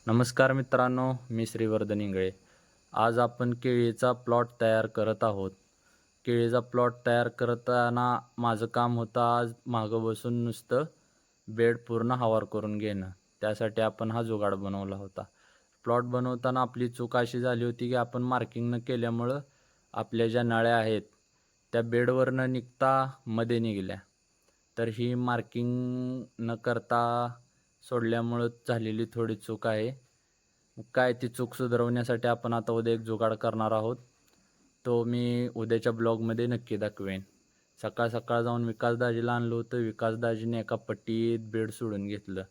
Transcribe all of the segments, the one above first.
नमस्कार मित्रांनो, मी श्रीवर्धन इंगळे. आज आपण केळीचा प्लॉट तयार करत आहोत. केळीचा प्लॉट तयार करताना माझं काम होतं आज मागं बसून नुसतं बेड पूर्ण हवार करून घेणं. त्यासाठी आपण हा जुगाड बनवला होता. प्लॉट बनवताना आपली चूक अशी झाली होती की आपण मार्किंग न केल्यामुळं आपल्या ज्या नळ्या आहेत त्या बेडवर न निघता मध्ये निघाल्या. तर ही मार्किंग न करता सोडल्यामुळं झालेली थोडी चूक आहे. मग काय ती चूक सुधारवण्यासाठी आपण आता उद्या एक जुगाड करणार आहोत. तो मी उद्याच्या ब्लॉगमध्ये नक्की दाखवेन. सकाळ-सकाळ जाऊन विकासदाजीला आणलं होतं. विकासदाजीने एका पट्टीत बेड सोडून घेतलं.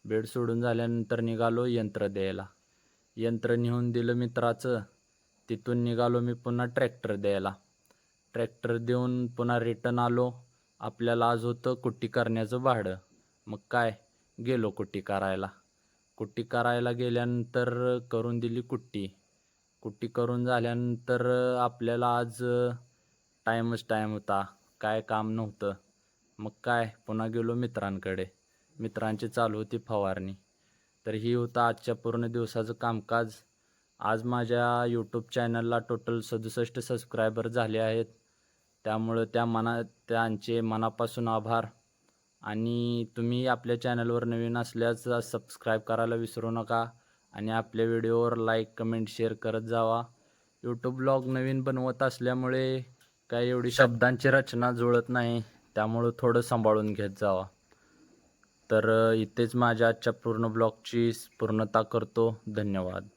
बेड सोडून झाल्यानंतर निघालो यंत्र द्यायला. यंत्र नेऊन दिलं मित्राचं. तिथून निघालो मी पुन्हा ट्रॅक्टर द्यायला. ट्रॅक्टर देऊन पुन्हा रिटर्न आलो. आपल्याला आज होतं कुट्टी करण्याचं भाडं. मग काय गेलो कुट्टी करायला. कुट्टी करायला गेल्यानंतर करून दिली कुट्टी. कुट्टी करून झाल्यानंतर आपल्याला आज टाईमच टाईम होता. काय काम नव्हतं. मग काय पुन्हा गेलो मित्रांकडे. मित्रांची चालू होती फवारणी. तर ही होतं आजच्या पूर्ण दिवसाचं कामकाज. आज माझ्या यूट्यूब चॅनलला टोटल 67 सबस्क्रायबर झाले आहेत. त्यामुळं त्यांचे मनापासून आभार. आणि तुम्ही आपल्या चॅनलवर नवीन असल्यास सबस्क्राईब करायला विसरू नका आणि आपल्या व्हिडिओवर लाईक, कमेंट, शेअर करत जावा. यूट्यूब ब्लॉग नवीन बनवत असल्यामुळे काही एवढी शब्दांची रचना जुळत नाही. त्यामुळं थोडं सांभाळून घेत जावा. तर इथेच माझ्या आजच्या पूर्ण ब्लॉगची पूर्णता करतो. धन्यवाद.